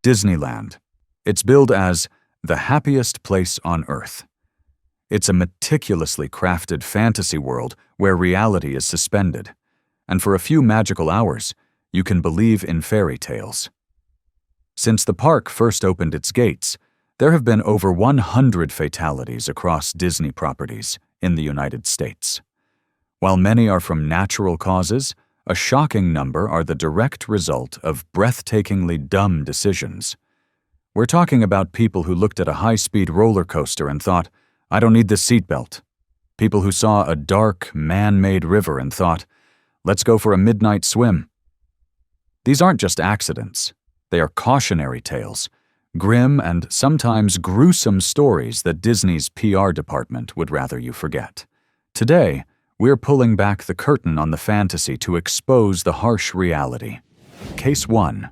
Disneyland. It's billed as the happiest place on Earth. It's a meticulously crafted fantasy world where reality is suspended, and for a few magical hours, you can believe in fairy tales. Since the park first opened its gates, there have been over 100 fatalities across Disney properties in the United States. While many are from natural causes, a shocking number are the direct result of breathtakingly dumb decisions. We're talking about people who looked at a high-speed roller coaster and thought, "I don't need this seatbelt." People who saw a dark, man-made river and thought, "Let's go for a midnight swim." These aren't just accidents. They are cautionary tales, grim and sometimes gruesome stories that Disney's PR department would rather you forget. Today, we're pulling back the curtain on the fantasy to expose the harsh reality. Case 1.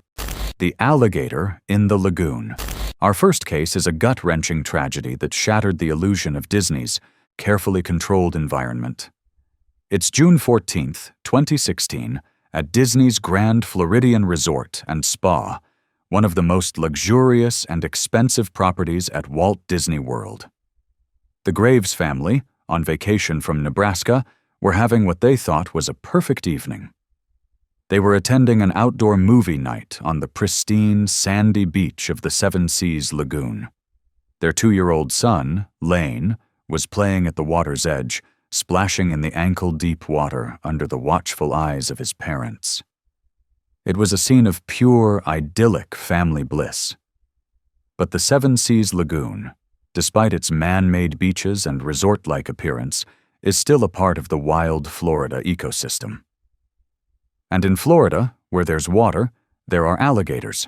The Alligator in the Lagoon. Our first case is a gut-wrenching tragedy that shattered the illusion of Disney's carefully controlled environment. It's June 14th, 2016, at Disney's Grand Floridian Resort and Spa, one of the most luxurious and expensive properties at Walt Disney World. The Graves family, on vacation from Nebraska, were having what they thought was a perfect evening. They were attending an outdoor movie night on the pristine, sandy beach of the Seven Seas Lagoon. Their 2-year-old son, Lane, was playing at the water's edge, splashing in the ankle-deep water under the watchful eyes of his parents. It was a scene of pure, idyllic family bliss. But the Seven Seas Lagoon, despite its man-made beaches and resort-like appearance, is still a part of the wild Florida ecosystem. And in Florida, where there's water, there are alligators.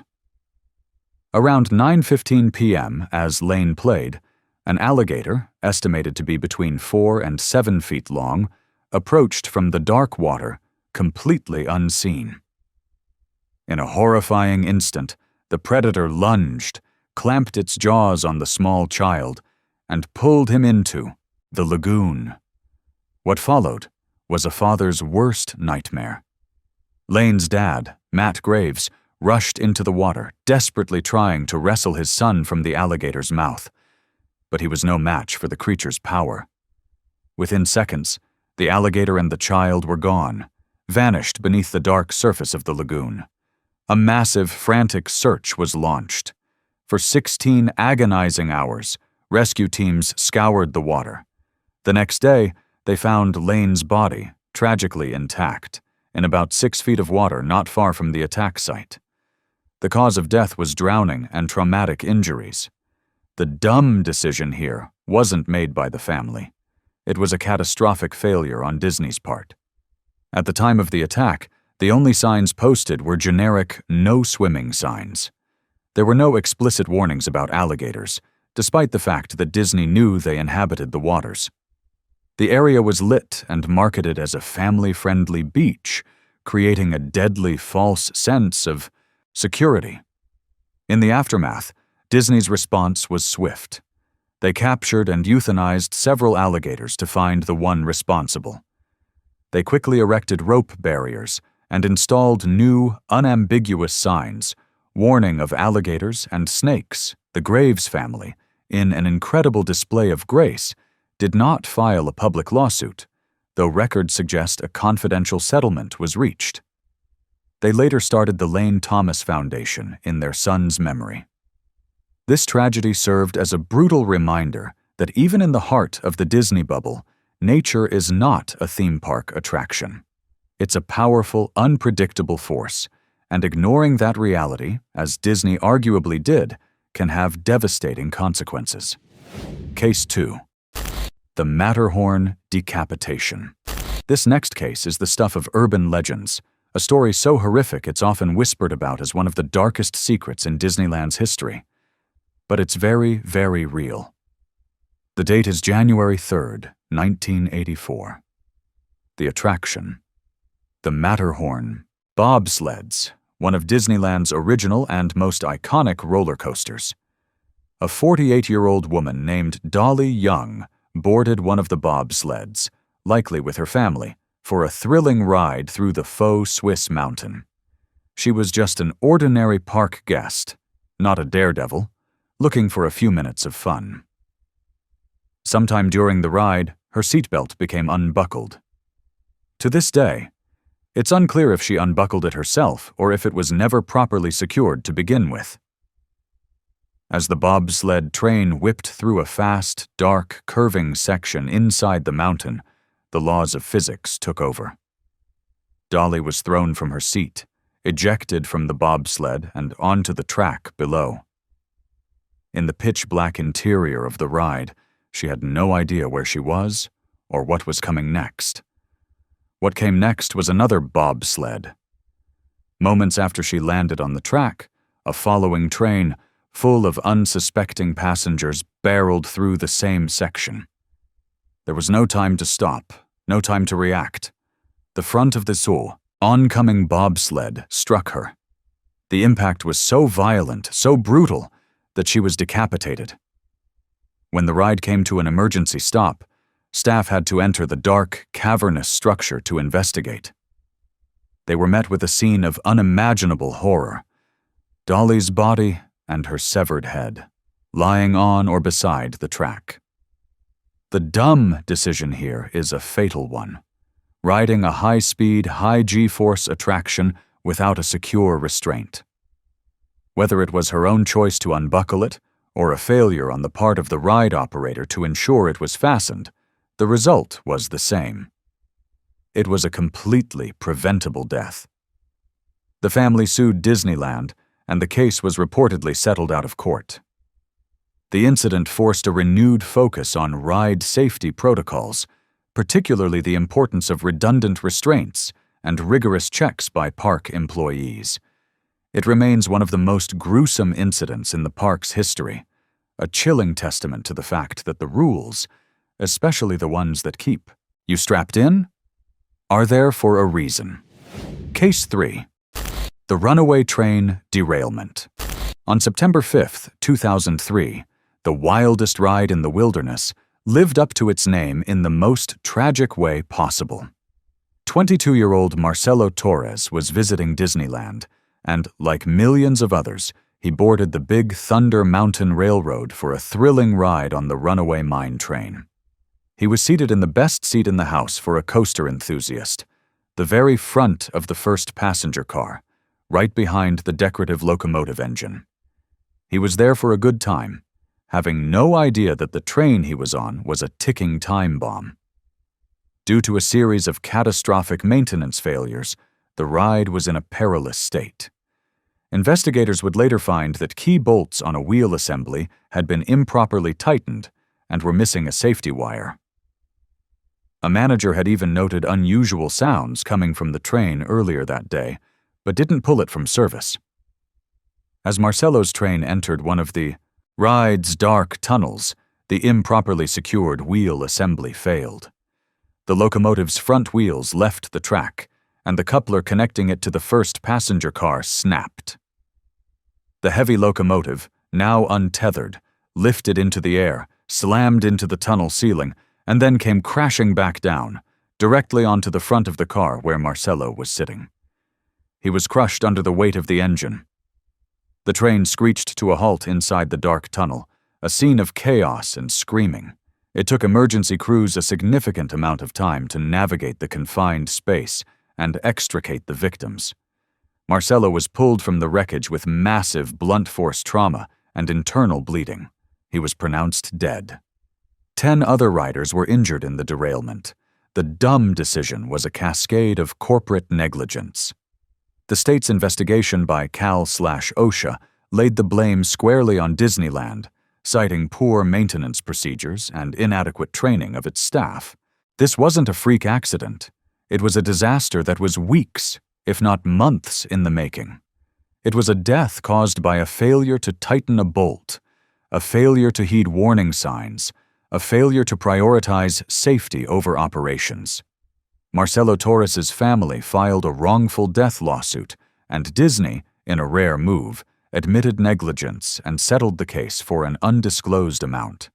Around 9:15 p.m., as Lane played, an alligator, estimated to be between 4 and 7 feet long, approached from the dark water, completely unseen. In a horrifying instant, the predator lunged, clamped its jaws on the small child, and pulled him into the lagoon. What followed was a father's worst nightmare. Lane's dad, Matt Graves, rushed into the water, desperately trying to wrestle his son from the alligator's mouth. But he was no match for the creature's power. Within seconds, the alligator and the child were gone, vanished beneath the dark surface of the lagoon. A massive, frantic search was launched. For 16 agonizing hours, rescue teams scoured the water. The next day, they found Lane's body, tragically intact, in about 6 feet of water not far from the attack site. The cause of death was drowning and traumatic injuries. The dumb decision here wasn't made by the family. It was a catastrophic failure on Disney's part. At the time of the attack, the only signs posted were generic "no swimming" signs. There were no explicit warnings about alligators, despite the fact that Disney knew they inhabited the waters. The area was lit and marketed as a family-friendly beach, creating a deadly false sense of security. In the aftermath, Disney's response was swift. They captured and euthanized several alligators to find the one responsible. They quickly erected rope barriers and installed new, unambiguous signs, warning of alligators and snakes. The Graves family, in an incredible display of grace, did not file a public lawsuit, though records suggest a confidential settlement was reached. They later started the Lane Thomas Foundation in their son's memory. This tragedy served as a brutal reminder that even in the heart of the Disney bubble, nature is not a theme park attraction. It's a powerful, unpredictable force, and ignoring that reality, as Disney arguably did, can have devastating consequences. Case 2. The Matterhorn Decapitation. This next case is the stuff of urban legends, a story so horrific it's often whispered about as one of the darkest secrets in Disneyland's history. But it's very, very real. The date is January 3rd, 1984. The attraction. The Matterhorn Bobsleds, one of Disneyland's original and most iconic roller coasters. A 48-year-old woman named Dolly Young boarded one of the bobsleds, likely with her family, for a thrilling ride through the faux Swiss mountain. She was just an ordinary park guest, not a daredevil, looking for a few minutes of fun. Sometime during the ride, her seatbelt became unbuckled. To this day, it's unclear if she unbuckled it herself or if it was never properly secured to begin with. As the bobsled train whipped through a fast, dark, curving section inside the mountain, the laws of physics took over. Dolly was thrown from her seat, ejected from the bobsled and onto the track below. In the pitch-black interior of the ride, she had no idea where she was or what was coming next. What came next was another bobsled. Moments after she landed on the track, a following train, full of unsuspecting passengers, barreled through the same section. There was no time to stop, no time to react. The front of this oncoming bobsled struck her. The impact was so violent, so brutal, that she was decapitated. When the ride came to an emergency stop, staff had to enter the dark, cavernous structure to investigate. They were met with a scene of unimaginable horror. Dolly's body and her severed head, lying on or beside the track. The dumb decision here is a fatal one. Riding a high-speed, high G-force attraction without a secure restraint. Whether it was her own choice to unbuckle it, or a failure on the part of the ride operator to ensure it was fastened, the result was the same. It was a completely preventable death. The family sued Disneyland, and the case was reportedly settled out of court. The incident forced a renewed focus on ride safety protocols, particularly the importance of redundant restraints and rigorous checks by park employees. It remains one of the most gruesome incidents in the park's history, a chilling testament to the fact that the rules, especially the ones that keep you strapped in, are there for a reason. Case 3. The Runaway Train Derailment. On September 5, 2003, the wildest ride in the wilderness lived up to its name in the most tragic way possible. 22-year-old Marcelo Torres was visiting Disneyland, and, like millions of others, he boarded the Big Thunder Mountain Railroad for a thrilling ride on the Runaway mine train. He was seated in the best seat in the house for a coaster enthusiast, the very front of the first passenger car, right behind the decorative locomotive engine. He was there for a good time, having no idea that the train he was on was a ticking time bomb. Due to a series of catastrophic maintenance failures, the ride was in a perilous state. Investigators would later find that key bolts on a wheel assembly had been improperly tightened and were missing a safety wire. A manager had even noted unusual sounds coming from the train earlier that day, but didn't pull it from service. As Marcelo's train entered one of the ride's dark tunnels, the improperly secured wheel assembly failed. The locomotive's front wheels left the track, and the coupler connecting it to the first passenger car snapped. The heavy locomotive, now untethered, lifted into the air, slammed into the tunnel ceiling, and then came crashing back down, directly onto the front of the car where Marcelo was sitting. He was crushed under the weight of the engine. The train screeched to a halt inside the dark tunnel, a scene of chaos and screaming. It took emergency crews a significant amount of time to navigate the confined space and extricate the victims. Marcelo was pulled from the wreckage with massive blunt force trauma and internal bleeding. He was pronounced dead. 10 other riders were injured in the derailment. The dumb decision was a cascade of corporate negligence. The state's investigation by Cal/OSHA laid the blame squarely on Disneyland, citing poor maintenance procedures and inadequate training of its staff. This wasn't a freak accident. It was a disaster that was weeks, if not months, in the making. It was a death caused by a failure to tighten a bolt, a failure to heed warning signs, a failure to prioritize safety over operations. Marcelo Torres's family filed a wrongful death lawsuit, and Disney, in a rare move, admitted negligence and settled the case for an undisclosed amount.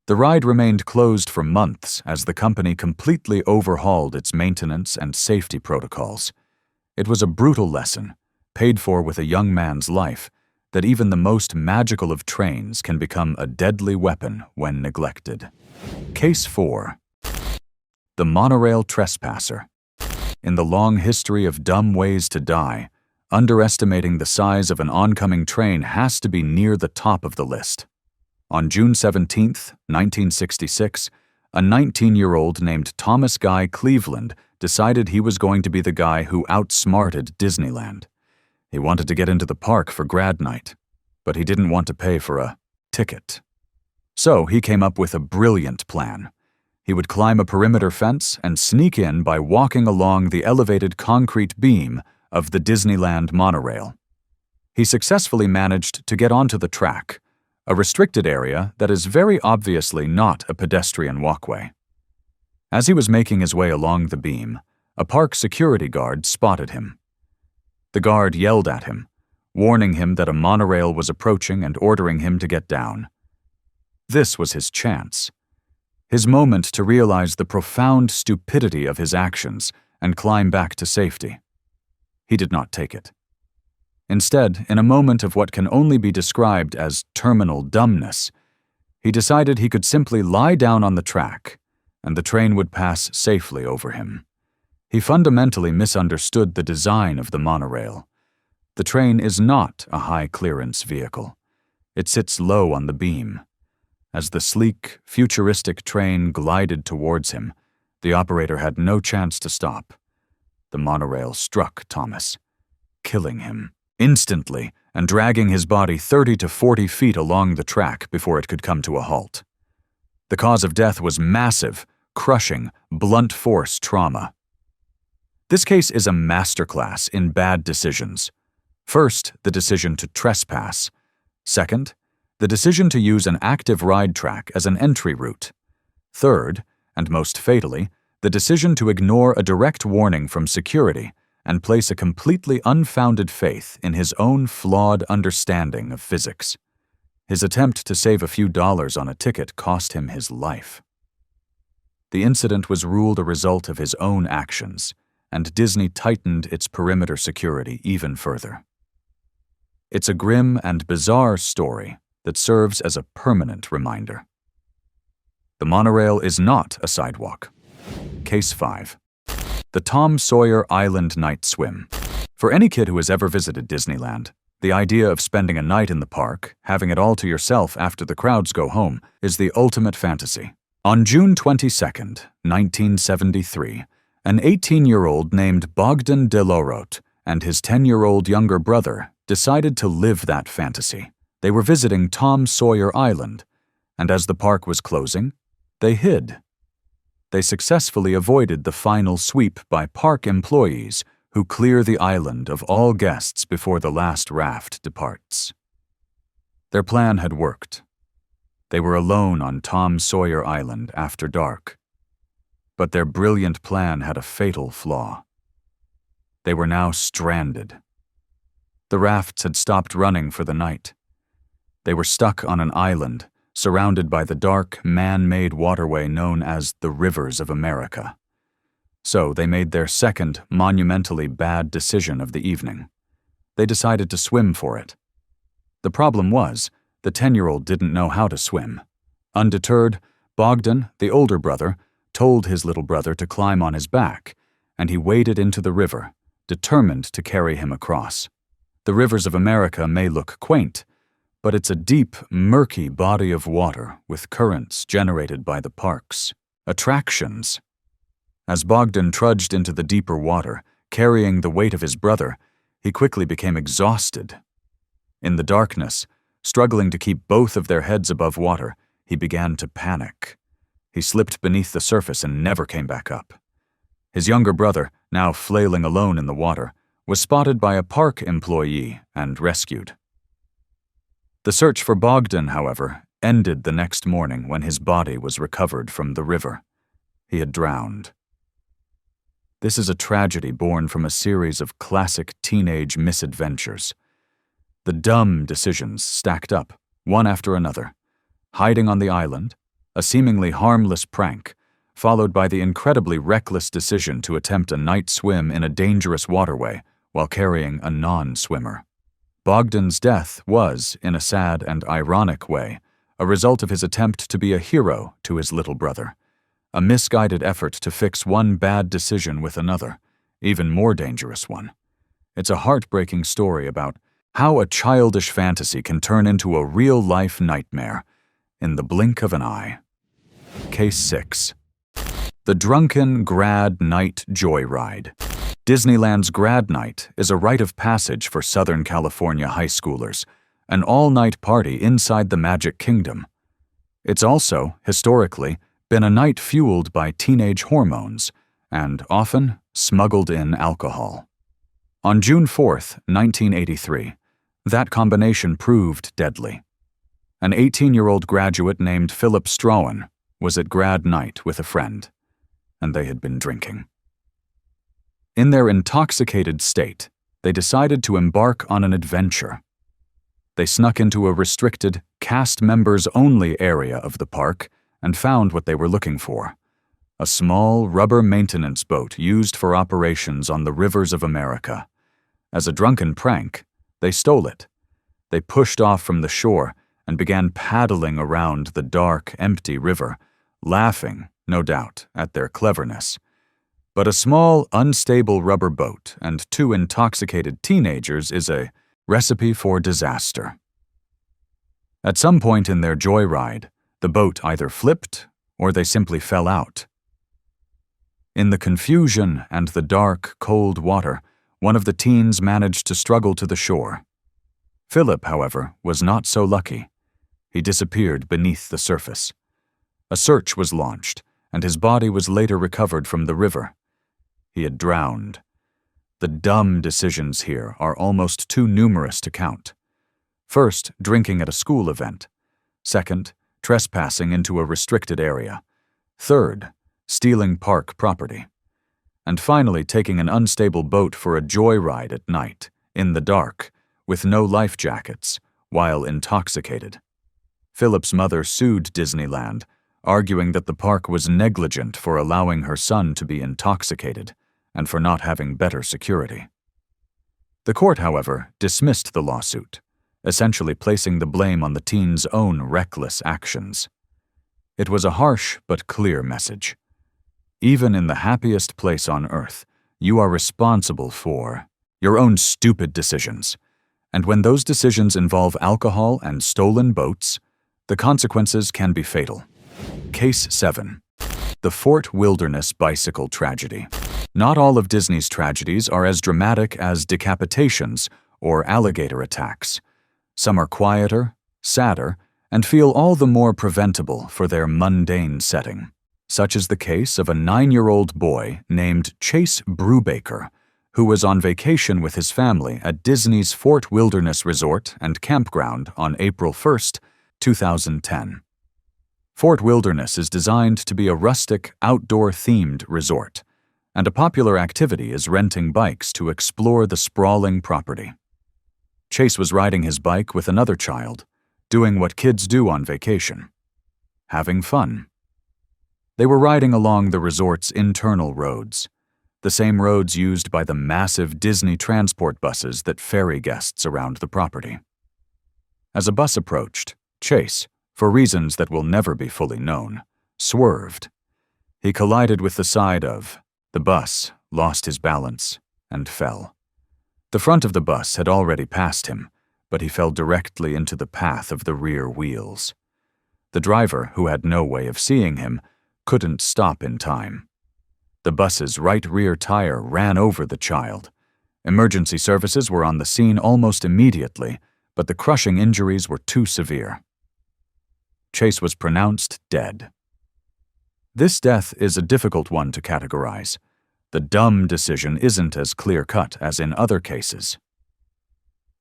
The ride remained closed for months as the company completely overhauled its maintenance and safety protocols. It was a brutal lesson, paid for with a young man's life, that even the most magical of trains can become a deadly weapon when neglected. Case 4. The Monorail Trespasser. In the long history of dumb ways to die, underestimating the size of an oncoming train has to be near the top of the list. On June 17, 1966, a 19-year-old named Thomas Guy Cleveland decided he was going to be the guy who outsmarted Disneyland. He wanted to get into the park for grad night, but he didn't want to pay for a ticket. So he came up with a brilliant plan. He would climb a perimeter fence and sneak in by walking along the elevated concrete beam of the Disneyland monorail. He successfully managed to get onto the track, a restricted area that is very obviously not a pedestrian walkway. As he was making his way along the beam, a park security guard spotted him. The guard yelled at him, warning him that a monorail was approaching and ordering him to get down. This was his chance. His moment to realize the profound stupidity of his actions and climb back to safety. He did not take it. Instead, in a moment of what can only be described as terminal dumbness, he decided he could simply lie down on the track, and the train would pass safely over him. He fundamentally misunderstood the design of the monorail. The train is not a high-clearance vehicle. It sits low on the beam. As the sleek, futuristic train glided towards him, the operator had no chance to stop. The monorail struck Thomas, killing him instantly and dragging his body 30 to 40 feet along the track before it could come to a halt. The cause of death was massive, crushing, blunt force trauma. This case is a masterclass in bad decisions. First, the decision to trespass. Second, the decision to use an active ride track as an entry route. Third, and most fatally, the decision to ignore a direct warning from security and place a completely unfounded faith in his own flawed understanding of physics. His attempt to save a few dollars on a ticket cost him his life. The incident was ruled a result of his own actions, and Disney tightened its perimeter security even further. It's a grim and bizarre story that serves as a permanent reminder. The monorail is not a sidewalk. Case 5. The Tom Sawyer Island Night Swim. For any kid who has ever visited Disneyland, the idea of spending a night in the park, having it all to yourself after the crowds go home, is the ultimate fantasy. On June 22, 1973, an 18-year-old named Bogdan Delorot and his 10-year-old younger brother decided to live that fantasy. They were visiting Tom Sawyer Island, and as the park was closing, they hid. They successfully avoided the final sweep by park employees who clear the island of all guests before the last raft departs. Their plan had worked. They were alone on Tom Sawyer Island after dark. But their brilliant plan had a fatal flaw. They were now stranded. The rafts had stopped running for the night. They were stuck on an island, surrounded by the dark, man-made waterway known as the Rivers of America. So they made their second, monumentally bad decision of the evening. They decided to swim for it. The problem was, the 10-year-old didn't know how to swim. Undeterred, Bogdan, the older brother, told his little brother to climb on his back, and he waded into the river, determined to carry him across. The Rivers of America may look quaint, but it's a deep, murky body of water with currents generated by the park's attractions. As Bogdan trudged into the deeper water, carrying the weight of his brother, he quickly became exhausted. In the darkness, struggling to keep both of their heads above water, he began to panic. He slipped beneath the surface and never came back up. His younger brother, now flailing alone in the water, was spotted by a park employee and rescued. The search for Bogdan, however, ended the next morning when his body was recovered from the river. He had drowned. This is a tragedy born from a series of classic teenage misadventures. The dumb decisions stacked up, one after another. Hiding on the island, a seemingly harmless prank, followed by the incredibly reckless decision to attempt a night swim in a dangerous waterway while carrying a non-swimmer. Bogdan's death was, in a sad and ironic way, a result of his attempt to be a hero to his little brother, a misguided effort to fix one bad decision with another, even more dangerous one. It's a heartbreaking story about how a childish fantasy can turn into a real-life nightmare in the blink of an eye. Case 6. The Drunken Grad Night Joyride. Disneyland's Grad Night is a rite of passage for Southern California high schoolers, an all-night party inside the Magic Kingdom. It's also, historically, been a night fueled by teenage hormones and, often, smuggled in alcohol. On June 4, 1983, that combination proved deadly. An 18-year-old graduate named Philip Strawn was at Grad Night with a friend, and they had been drinking. In their intoxicated state, they decided to embark on an adventure. They snuck into a restricted, cast members-only area of the park and found what they were looking for: a small rubber maintenance boat used for operations on the rivers of America. As a drunken prank, they stole it. They pushed off from the shore and began paddling around the dark, empty river, laughing, no doubt, at their cleverness. But a small, unstable rubber boat and two intoxicated teenagers is a recipe for disaster. At some point in their joyride, the boat either flipped or they simply fell out. In the confusion and the dark, cold water, one of the teens managed to struggle to the shore. Philip, however, was not so lucky. He disappeared beneath the surface. A search was launched, and his body was later recovered from the river. He had drowned. The dumb decisions here are almost too numerous to count. First, drinking at a school event. Second, trespassing into a restricted area. Third, stealing park property. And finally, taking an unstable boat for a joyride at night, in the dark, with no life jackets, while intoxicated. Philip's mother sued Disneyland, arguing that the park was negligent for allowing her son to be intoxicated and for not having better security. The court, however, dismissed the lawsuit, essentially placing the blame on the teen's own reckless actions. It was a harsh but clear message. Even in the happiest place on earth, you are responsible for your own stupid decisions. And when those decisions involve alcohol and stolen boats, the consequences can be fatal. Case 7. The Fort Wilderness Bicycle Tragedy. Not all of Disney's tragedies are as dramatic as decapitations or alligator attacks. Some are quieter, sadder, and feel all the more preventable for their mundane setting. Such is the case of a 9-year-old boy named Chase Brubaker, who was on vacation with his family at Disney's Fort Wilderness Resort and Campground on April 1, 2010. Fort Wilderness is designed to be a rustic, outdoor-themed resort, and a popular activity is renting bikes to explore the sprawling property. Chase was riding his bike with another child, doing what kids do on vacation: having fun. They were riding along the resort's internal roads, the same roads used by the massive Disney transport buses that ferry guests around the property. As a bus approached, Chase, for reasons that will never be fully known, swerved. He collided with the side of the bus, lost his balance, and fell. The front of the bus had already passed him, but he fell directly into the path of the rear wheels. The driver, who had no way of seeing him, couldn't stop in time. The bus's right rear tire ran over the child. Emergency services were on the scene almost immediately, but the crushing injuries were too severe. Chase was pronounced dead. This death is a difficult one to categorize. The dumb decision isn't as clear-cut as in other cases.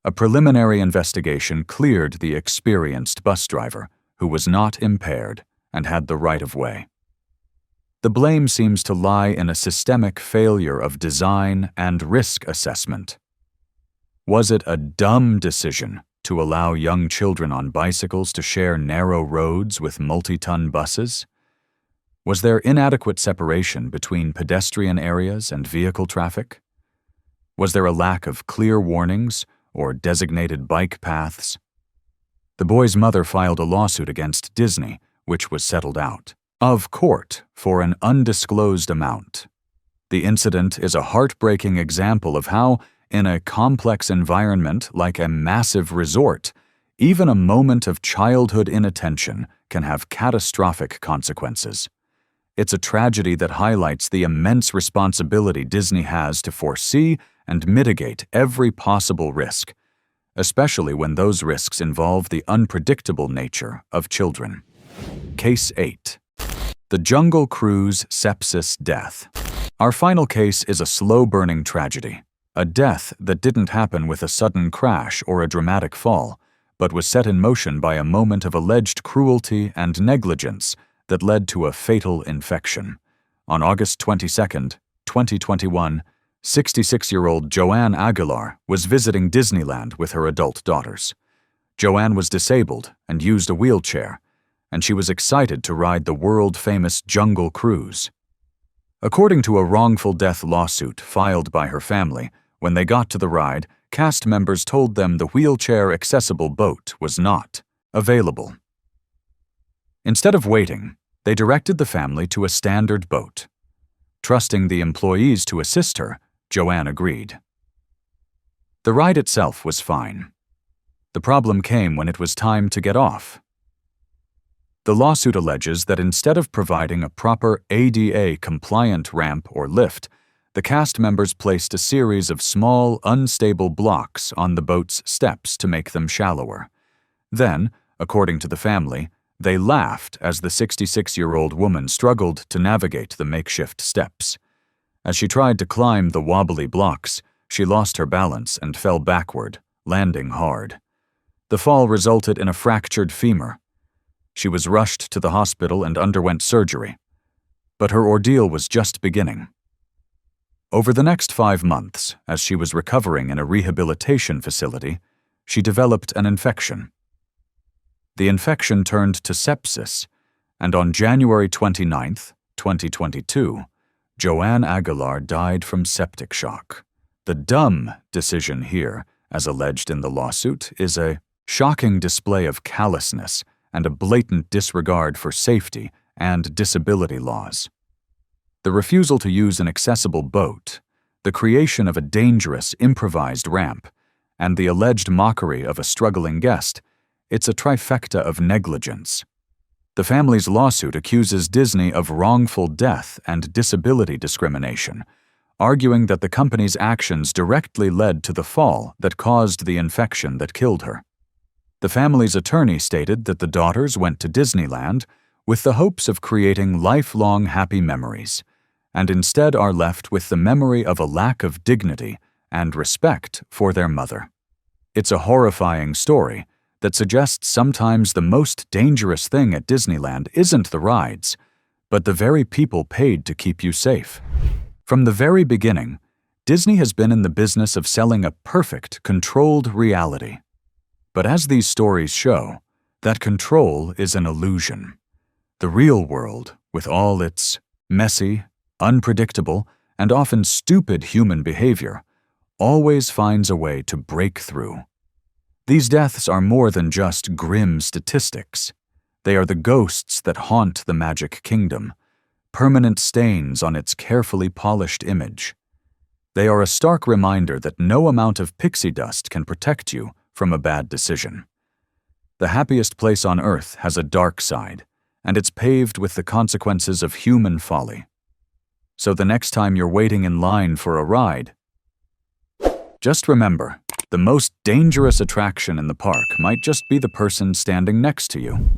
A preliminary investigation cleared the experienced bus driver, who was not impaired and had the right-of-way. The blame seems to lie in a systemic failure of design and risk assessment. Was it a dumb decision to allow young children on bicycles to share narrow roads with multi-ton buses? Was there inadequate separation between pedestrian areas and vehicle traffic? Was there a lack of clear warnings or designated bike paths. The boy's mother filed a lawsuit against Disney, which was settled out of court for an undisclosed amount. The incident is a heartbreaking example of how, in a complex environment like a massive resort, even a moment of childhood inattention can have catastrophic consequences. It's a tragedy that highlights the immense responsibility Disney has to foresee and mitigate every possible risk, especially when those risks involve the unpredictable nature of children. Case 8. The Jungle Cruise Sepsis Death. Our final case is a slow-burning tragedy, a death that didn't happen with a sudden crash or a dramatic fall, but was set in motion by a moment of alleged cruelty and negligence that led to a fatal infection. On August 22, 2021, 66-year-old Joanne Aguilar was visiting Disneyland with her adult daughters. Joanne was disabled and used a wheelchair, and she was excited to ride the world-famous Jungle Cruise. According to a wrongful death lawsuit filed by her family, when they got to the ride, cast members told them the wheelchair-accessible boat was not available. Instead of waiting, they directed the family to a standard boat. Trusting the employees to assist her, Joanne agreed. The ride itself was fine. The problem came when it was time to get off. The lawsuit alleges that instead of providing a proper ADA-compliant ramp or lift, the cast members placed a series of small, unstable blocks on the boat's steps to make them shallower. Then, according to the family, they laughed as the 66-year-old woman struggled to navigate the makeshift steps. As she tried to climb the wobbly blocks, she lost her balance and fell backward, landing hard. The fall resulted in a fractured femur. She was rushed to the hospital and underwent surgery. But her ordeal was just beginning. Over the next 5 months, as she was recovering in a rehabilitation facility, she developed an infection. The infection turned to sepsis, and on January 29, 2022, Joanne Aguilar died from septic shock. The dumb decision here, as alleged in the lawsuit, is a shocking display of callousness and a blatant disregard for safety and disability laws. The refusal to use an accessible boat, the creation of a dangerous, improvised ramp, and the alleged mockery of a struggling guest, it's a trifecta of negligence. The family's lawsuit accuses Disney of wrongful death and disability discrimination, arguing that the company's actions directly led to the fall that caused the infection that killed her. The family's attorney stated that the daughters went to Disneyland with the hopes of creating lifelong happy memories, and instead are left with the memory of a lack of dignity and respect for their mother. It's a horrifying story that suggests sometimes the most dangerous thing at Disneyland isn't the rides, but the very people paid to keep you safe. From the very beginning, Disney has been in the business of selling a perfect, controlled reality. But as these stories show, that control is an illusion. The real world, with all its messy, unpredictable, and often stupid human behavior, always finds a way to break through. These deaths are more than just grim statistics. They are the ghosts that haunt the Magic Kingdom, permanent stains on its carefully polished image. They are a stark reminder that no amount of pixie dust can protect you from a bad decision. The happiest place on earth has a dark side, and it's paved with the consequences of human folly. So the next time you're waiting in line for a ride, just remember, the most dangerous attraction in the park might just be the person standing next to you.